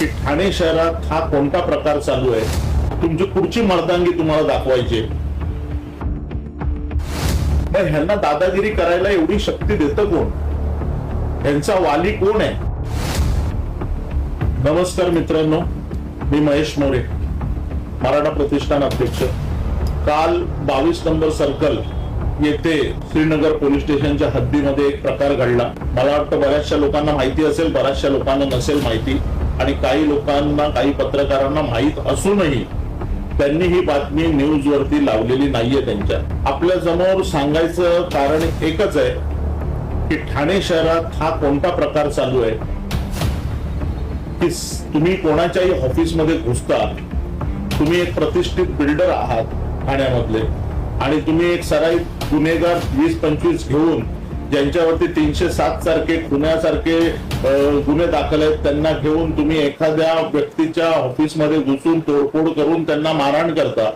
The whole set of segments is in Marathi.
की ठाणे शहरात हा कोणता प्रकार चालू आहे, तुमची पुढची मर्दांगी तुम्हाला दाखवायची। मग ह्यांना दादागिरी करायला एवढी शक्ती देतं कोण? यांचा वाली कोण आहे? नमस्कार मित्रांनो, मी महेश मोरे, मराठा प्रतिष्ठान अध्यक्ष। काल 22 नंबर सर्कल येथे श्रीनगर पोलीस स्टेशनच्या हद्दीमध्ये एक प्रकार घडला। मला वाटतं बऱ्याचशा लोकांना माहिती असेल, बऱ्याचशा लोकांना नसेल माहिती, आणि काही लोकांना, काही पत्रकारांना माहित असूनही त्यांनी ही बातमी न्यूज वरती लावलेली नाहीये। त्यांच्या आपल्या समोर सांगायचं कारण एकच आहे की ठाणे शहरात हा कोणता प्रकार चालू आहे की तुम्ही कोणाच्याही ऑफिसमध्ये घुसता, तुम्ही एक प्रतिष्ठित बिल्डर आहात ठाण्यामधले, आणि तुम्ही एक सराईत गुन्हेगार 20-25 घेऊन, ज्यांच्यावरती 307 सारखे गुन्ह्यासारखे गुन्हे दाखल आहेत, त्यांना घेऊन तुम्ही एखाद्या व्यक्तीच्या ऑफिसमध्ये घुसून तोडफोड करून त्यांना मारहाण करता।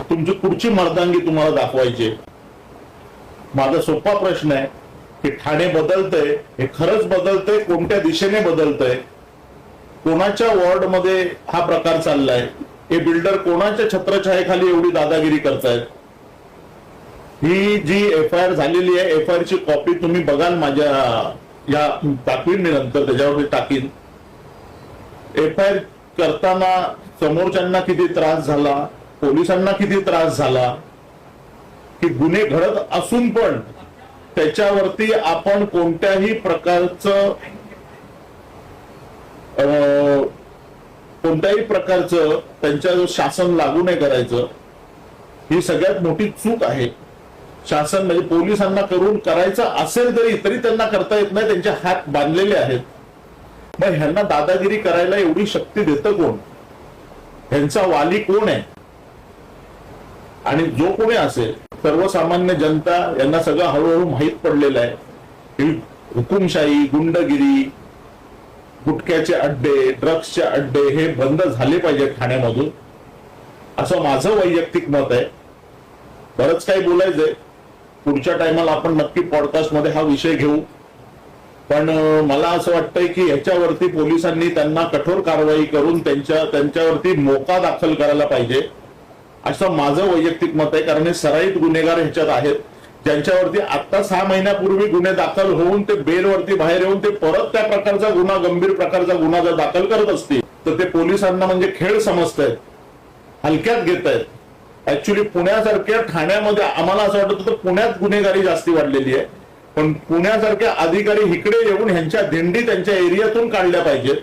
तुमची पुढची मर्दांगी तुम्हाला दाखवायची। माझा सोपा प्रश्न आहे की ठाणे बदलतंय, हे खरंच बदलतंय? कोणत्या दिशेने बदलतंय? कोणाच्या वॉर्डमध्ये हा प्रकार चाललाय? हे बिल्डर कोणाच्या छत्रछायेखाली एवढी दादागिरी करतायत? ही जी FIR झालेली आहे, FIR ची कॉपी तुम्ही बघाल, माझ्या या दाखवीन मी नंतर, त्याच्यावरती टाकीन। FIR करताना समोरच्यांना किती त्रास झाला, पोलिसांना किती त्रास झाला, की गुन्हे घडत असून पण त्याच्यावरती आपण कोणत्याही प्रकारचं त्यांच्यावर शासन लागू नाही करायचं, ही सगळ्यात मोठी चूक आहे। शासन म्हणजे पोलिसांना करून करायचं असेल तरी त्यांना करता येत नाही, त्यांचे हात बांधलेले आहेत। मग ह्यांना दादागिरी करायला एवढी शक्ती देतं कोण? ह्यांचा वाली कोण आहे? आणि जो कोणी असेल, सर्वसामान्य जनता यांना सगळं हळूहळू माहीत पडलेलं आहे। ही हुकुमशाही, गुंडगिरी, गुटख्याचे अड्डे, ड्रग्सचे अड्डे हे बंद झाले पाहिजे ठाण्यामधून, असं माझं वैयक्तिक मत आहे। बरंच काही बोलायचंय, पुढच्या टायमाला आपण नक्की पॉडकास्ट मध्ये हा विषय घेऊ, पण मला असं वाटतंय की ह्याच्यावरती पोलिसांनी त्यांना कठोर कारवाई करून त्यांच्यावरती मोका दाखल करायला पाहिजे, असं माझं वैयक्तिक मत आहे। कारण हे सराईत गुन्हेगार ह्याच्यात आहेत, ज्यांच्यावरती आता 6 महिन्यापूर्वी गुन्हे दाखल होऊन ते बेलवरती बाहेर येऊन ते परत त्या प्रकारचा गुन्हा, गंभीर प्रकारचा गुन्हा जर दाखल करत असतील तर ते पोलिसांना म्हणजे खेळ समजतायत, हलक्यात घेत आहेत। ऍक्च्युली पुण्यासारख्या ठाण्यामध्ये आम्हाला असं वाटत होतं पुण्यात गुन्हेगारी जास्ती वाढलेली आहे, पण पुण्यासारख्या अधिकारी इकडे येऊन ह्यांच्या दिंडी त्यांच्या एरियातून काढल्या पाहिजेत।